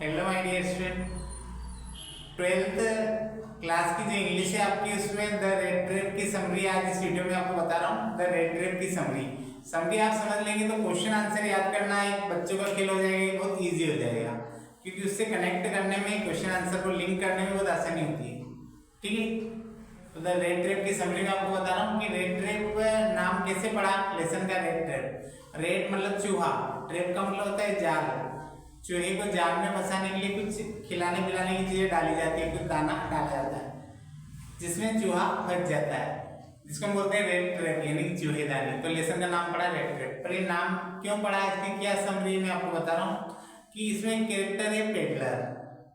Hello my dear student, 12th class की जो English है आपकी, उसमें द रेड ट्रेप की समरी आज इस वीडियो में आपको बता रहा हूँ। द रेड ट्रेप की समरी आप समझ लेंगे तो क्वेश्चन आंसर याद करना एक बच्चों का खेल हो जाएगा, बहुत ईजी हो जाएगा, क्योंकि उससे कनेक्ट करने में, क्वेश्चन आंसर को लिंक करने में बहुत आसानी होती है। ठीक है, तो द रेड ट्रेप की समरी में आपको बता रहा हूँ कि रेड ट्रेप नाम कैसे पड़ा लेसन का। रेड ट्रेप, रेड मतलब चूहा, ट्रेप का मतलब होता है जाल। चूहे को जाल में फंसाने के लिए कुछ खिलाने पिलाने की चीजें डाली जाती है, कुछ दाना डाला जाता है जिसमें चूहा फंस जाता है, जिसको हम बोलते हैं रेड ट्रैप, यानी कि चूहेदानी। तो लेसन का नाम पड़ा रेड ट्रैप। पर ये नाम क्यों पड़ा, इसकी क्या समरी में आपको बता रहा हूँ कि इसमें कैरेक्टर है पेडलर।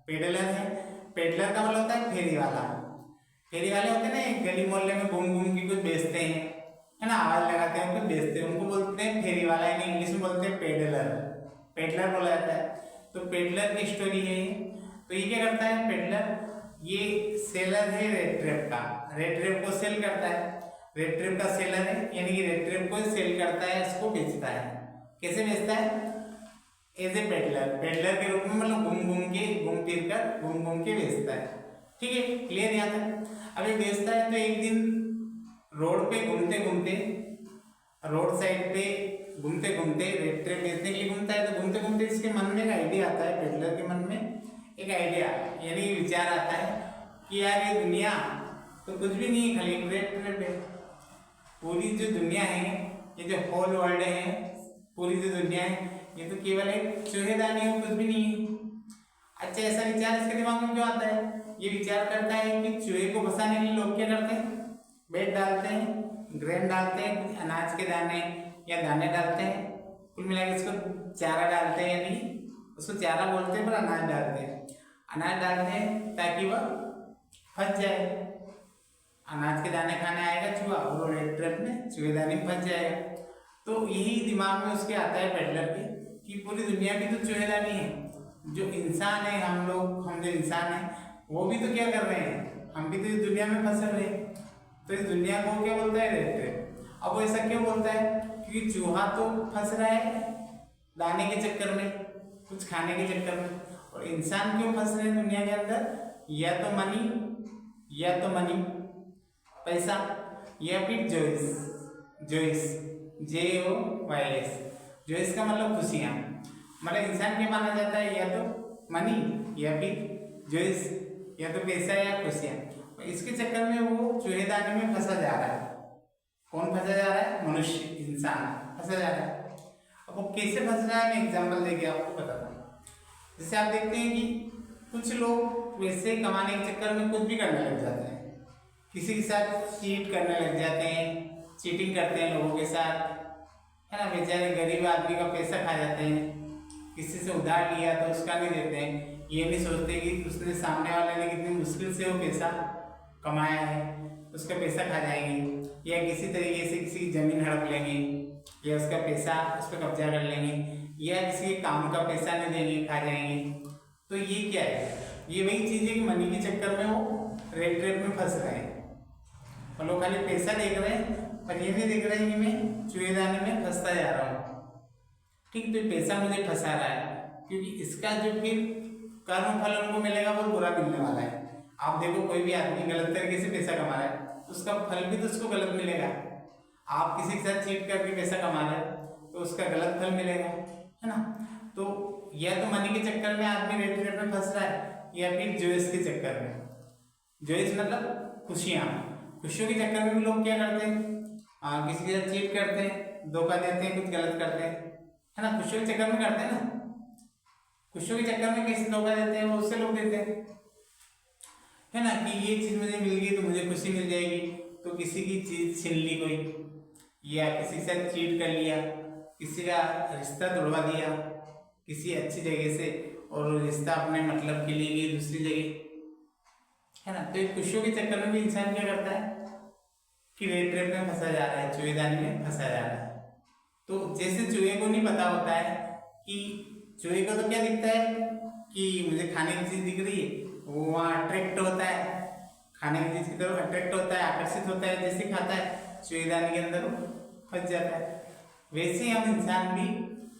पेडलर है, पेडलर का मतलब होता है फेरी वाला। फेरी वाले होते हैं ना, गली मोहल्ले में घूम घूम के कुछ बेचते हैं, है ना, आवाज लगाते हैं, कुछ बेचते हैं, उनको बोलते हैं फेरी वाला, यानी इंग्लिश में बोलते हैं पेडलर। पेडलर बोला जाता है। तो पेडलर की स्टोरी है। तो ये क्या करता है पेडलर, ये सेलर है रेड ट्रैप का, रेड ट्रैप को सेल करता है। रेड ट्रैप का सेलर है, यानी कि रेड ट्रैप को सेल करता है, इसको बेचता है। कैसे बेचता है? एज ए पेडलर, पेडलर के रूप में, मतलब घूम फिर कर घूम घूम के बेचता है। ठीक है, क्लियर यहाँ तक। अब ये बेचता है तो एक दिन रोड पे घूमते घूमते, रोड साइड पे घूमते घूमते, रेड ट्रेप बेचने के लिए घूमता है, तो घूमते घूमते इसके मन में एक आइडिया आता है, पेडलर के मन में एक आइडिया यानी विचार आता है कि यार ये दुनिया तो कुछ भी नहीं है, खाली रेड ट्रेप है। पूरी जो दुनिया है, ये जो होल वर्ल्ड है, पूरी जो दुनिया है, ये तो केवल एक चूहेदानी है, कुछ भी नहीं है। अच्छा, ऐसा विचार इसके दिमाग में क्यों आता है? ये विचार करता है कि चूहे को फंसाने के लिए लोग क्या करते हैं, बेट डालते हैं, ग्रेन डालते हैं, कुछ अनाज के दाने या दाने डालते हैं, कुल मिलाकर इसको चारा डालते हैं, यानी उसको चारा बोलते हैं पर अनाज डालते हैं। अनाज डालते हैं ताकि वह फंस जाए, अनाज के दाने खाने आएगा चूहा और रेड ट्रैप में चूहेदानी में फंस जाएगा। तो यही दिमाग में उसके आता है पेडलर के कि पूरी दुनिया की तो चूहेदानी है, जो इंसान है, हम जो इंसान है वो भी तो क्या कर रहे हैं, हम भी तो इस दुनिया में फंस रहे हैं। तो इस दुनिया को क्या बोलता है, रेड ट्रैप। अब वो ऐसा क्यों बोलता है? क्योंकि चूहा तो फंस रहा है दाने के चक्कर में, कुछ खाने के चक्कर में, और इंसान क्यों फंस रहे हैं दुनिया के अंदर? या तो मनी पैसा, या फिर जोइस JOYS, जोइस का मतलब खुशियाँ। मतलब इंसान क्या माना जाता है, या तो मनी या फिर जोइस, या तो पैसा या खुशियाँ। इसके चक्कर में वो चूहेदानी में फंसा जा रहा है। कौन फंसा जा रहा है? मनुष्य, इंसान फंसा जा रहा है। अब वो कैसे फंस रहा है, मैं एग्जांपल देके आपको बताता हूँ। जैसे आप देखते हैं कि कुछ लोग वैसे कमाने के चक्कर में कुछ भी करने लग जाते हैं, किसी के साथ चीट करने लग जाते हैं, चीटिंग करते हैं लोगों के साथ, है ना, बेचारे गरीब आदमी का पैसा खा जाते हैं, किसी से उधार लिया तो उसका नहीं देते हैं, ये नहीं सोचते कि उसने, सामने वाले ने कितनी मुश्किल से वो पैसा कमाया है, उसका पैसा खा जाएंगे, या किसी तरीके से किसी की जमीन हड़प लेंगे, या उसका पैसा उस पर कब्जा कर लेंगे, या किसी के काम का पैसा नहीं देंगे, खा जाएंगे। तो ये क्या है? ये वही चीज़ है कि मनी के चक्कर में वो रेड ट्रैप में फंस रहे हैं, और लोग खाली पैसा देख रहे हैं, पर ये नहीं देख रहे हैं कि मैं चूहेदानी में फंसता जा रहा हूँ। ठीक, तो पैसा मुझे फंसा रहा है, क्योंकि इसका जो फिर कर्म फल उनको मिलेगा वो बुरा मिलने वाला है। आप देखो, कोई भी आदमी गलत तरीके से पैसा कमा रहा है, उसका फल भी तो उसको गलत मिलेगा। आप किसी के साथ चीट करके पैसा कमा रहे हैं तो उसका गलत फल मिलेगा, है ना। तो या तो मनी के चक्कर में आदमी रेड ट्रैप में फंस रहा है, या फिर जोइस के चक्कर में। जोइस मतलब खुशियाँ, खुशियों के चक्कर में भी लोग क्या करते हैं, किसी के साथ चीट करते हैं, धोखा देते हैं, कुछ गलत करते हैं, है ना, खुशियों के चक्कर में करते हैं ना। खुशियों के चक्कर में किसी धोखा देते हैं, वो उससे लोग देते हैं, है ना, कि ये चीज मुझे मिल गई तो मुझे खुशी मिल जाएगी, तो किसी की चीज छीन ली कोई, या किसी के साथ चीट कर लिया, किसी का रिश्ता तोड़वा दिया किसी अच्छी जगह से, और रिश्ता अपने मतलब के लिए लिए दूसरी जगह, है ना। तो खुशियों के चक्कर में भी इंसान क्या करता है कि रेड ट्रैप में फंसा जा रहा है, चूहेदानी में फंसा जा रहा है। तो जैसे चूहे को नहीं पता होता है कि, चूहे को तो क्या दिखता है कि मुझे खाने की चीज दिख रही है, वो वहाँ अट्रैक्ट होता है, खाने की चीज की तरफ अट्रैक्ट होता है, आकर्षित होता है, जैसे खाता है चूहेदानी के अंदर फंस जाता है। वैसे ही हम इंसान भी,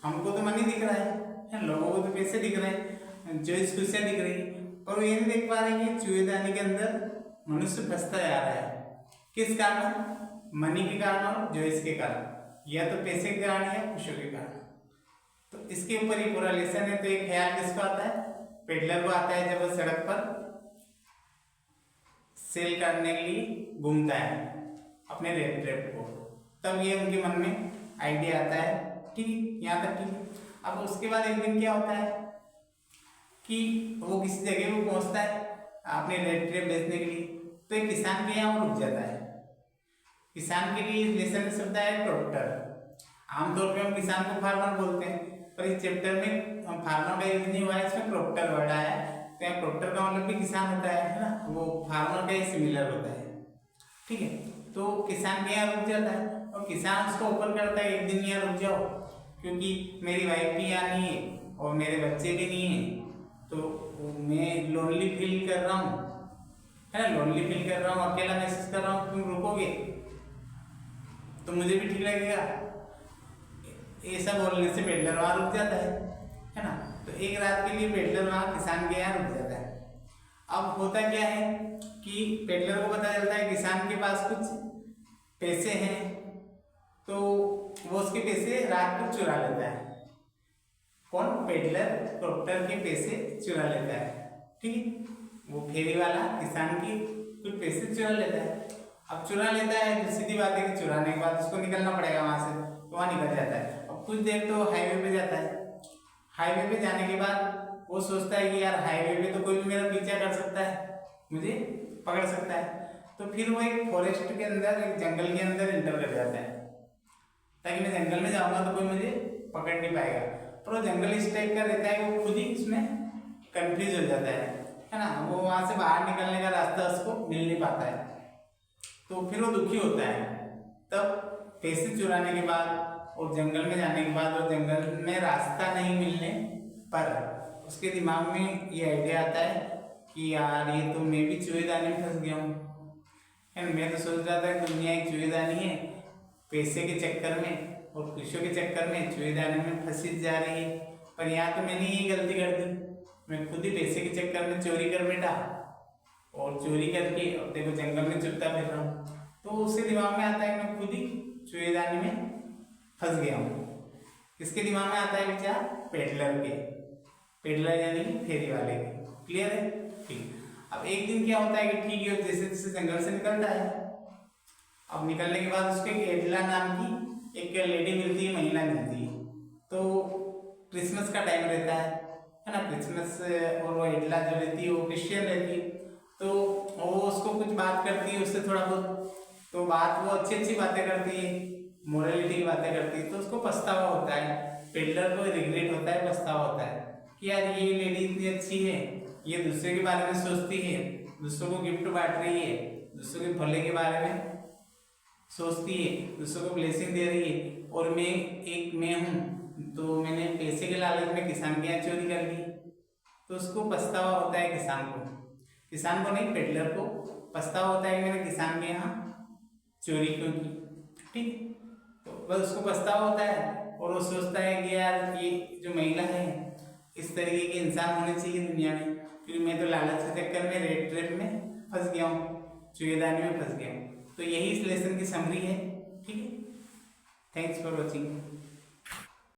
हमको तो मनी दिख रहा है, लोगों को तो पैसे दिख रहे हैं, जो इस खुशियाँ दिख रही है, और वो ये नहीं देख पा रहे कि चूहेदानी के अंदर मनुष्य फंसता जा रहा है। किस कारण? मनी के कारण और जॉयस के कारण, या तो पैसे के कारण या खुशियों के कारण। तो इसके ऊपर ही पूरा लेसन है। तो एक ख्याल किसको आता है? पेडलर को आता है, जब वो सड़क पर सेल करने के लिए घूमता है अपने रेड ट्रैप को, तब ये उनके मन में आइडिया आता है। ठीक है, यहाँ तक ठीक है। अब उसके बाद एक दिन क्या होता है कि वो किसी जगह पे पहुंचता है अपने रेड ट्रैप बेचने के लिए, तो एक किसान के यहाँ वो रुक जाता है। किसान के लिए लेसन में शब्द है क्रॉप्टर। आमतौर पे हम किसान को फार्मर बोलते हैं, पर इस चैप्टर में फार्मर का यूज नहीं हुआ है, इसमें क्रॉप्टर वर्ड आया है। तो यहाँ क्रॉप्टर का मतलब भी किसान होता है ना, वो फार्मर का सिमिलर होता है। ठीक है, तो किसान के यहाँ रुक जाता है और किसान उसको ऑफर करता है एक दिन यहाँ रुक जाओ, क्योंकि मेरी वाइफ भी यहाँ नहीं है और मेरे बच्चे भी नहीं है, तो मैं लोनली फील कर रहा हूँ, है ना, लोनली फील कर रहा हूँ, अकेला महसूस कर रहा हूँ, तुम रुकोगे तो मुझे भी ठीक लगेगा। ऐसा बोलने से पेडलर वहाँ रुक जाता है ना। तो एक रात के लिए पेडलर वहाँ किसान के यहाँ रुक जाता है। अब होता क्या है कि पेडलर को पता चलता है किसान के पास कुछ पैसे हैं, तो वो उसके पैसे रात को चुरा लेता है। कौन? पेडलर क्रॉप्टर के पैसे चुरा लेता है। ठीक है, वो फेरी वाला किसान की कुछ पैसे चुरा लेता है। अब चुरा लेता है तो सीधी बात है कि चुराने के बाद उसको निकलना पड़ेगा वहां से, तो वहां निकल जाता है। अब कुछ देर तो हाईवे पे जाता है। हाईवे पे जाने के बाद वो सोचता है कि यार हाईवे पे तो कोई भी मेरा पीछा कर सकता है, मुझे पकड़ सकता है। तो फिर वो एक फॉरेस्ट के अंदर, एक जंगल के अंदर एंटर कर जाता है, ताकि मैं जंगल में जाऊंगा तो कोई मुझे पकड़ नहीं पाएगा। पर वो जंगल इस टाइप का रहता है कि वो खुद ही उसमें कंफ्यूज हो जाता है ना। वो वहां से बाहर निकलने का रास्ता उसको मिल नहीं पाता है, तो फिर वो दुखी होता है। तब पैसे चुराने के बाद और जंगल में जाने के बाद और जंगल में रास्ता नहीं मिलने पर उसके दिमाग में ये आइडिया आता है कि यार ये तो मैं भी चूहेदानी में फंस गया हूँ। मैं तो सोच रहा था कि दुनिया एक चूहेदानी है, पैसे के चक्कर में और खुशियों के चक्कर में चूहेदानी में फंसी जा रही है। पर यहाँ तो मैंने यही गलती कर दी, मैं खुद ही पैसे के चक्कर में चोरी कर बैठा और चोरी करके अब देखो जंगल में चुपता फिर रहा हूँ। तो उसके दिमाग में आता है मैं खुद ही चूहेदानी में फंस गया हूँ। किसके दिमाग में आता है विचार? पेडलर के। पेडलर यानी फेरी वाले के। क्लियर है? ठीक। अब एक दिन क्या होता है कि ठीक है जैसे जैसे जंगल से निकलता है, अब निकलने के बाद उसको एक एडला नाम की एक लेडी मिलती है, महिला मिलती है। तो क्रिसमस का टाइम रहता है ना, क्रिसमस, और वो एडला जो रहती है वो क्रिश्चियन रहती है। तो वो उसको कुछ बात करती है उससे थोड़ा बहुत, तो बात वो अच्छी अच्छी बातें करती है, मोरालिटी की बातें करती है। तो उसको पछतावा होता है, पेडलर को रिग्रेट होता है, पछतावा होता है कि यार ये लेडी इतनी अच्छी है, ये दूसरे के बारे में सोचती है, दूसरों को गिफ्ट बांट रही है, दूसरों के भले के बारे में सोचती है, दूसरों को ब्लेसिंग दे रही है, और मैं हूँ तो मैंने पैसे के लालच में किसान के यहाँ चोरी कर ली। तो उसको पछतावा होता है, किसान को नहीं, पेडलर को पछतावा होता है कि मैंने किसान के यहाँ चोरी क्यों की। ठीक, तो बस उसको पछतावा होता है और वो सोचता है कि यार ये जो महिला है इस तरीके के इंसान होने चाहिए दुनिया में, क्योंकि मैं तो लालच के चक्कर में रेड ट्रैप में फंस गया हूँ, चूहेदानी में फंस गया हूँ। तो यही इस लेसन की समरी है। ठीक है, थैंक्स फॉर वॉचिंग।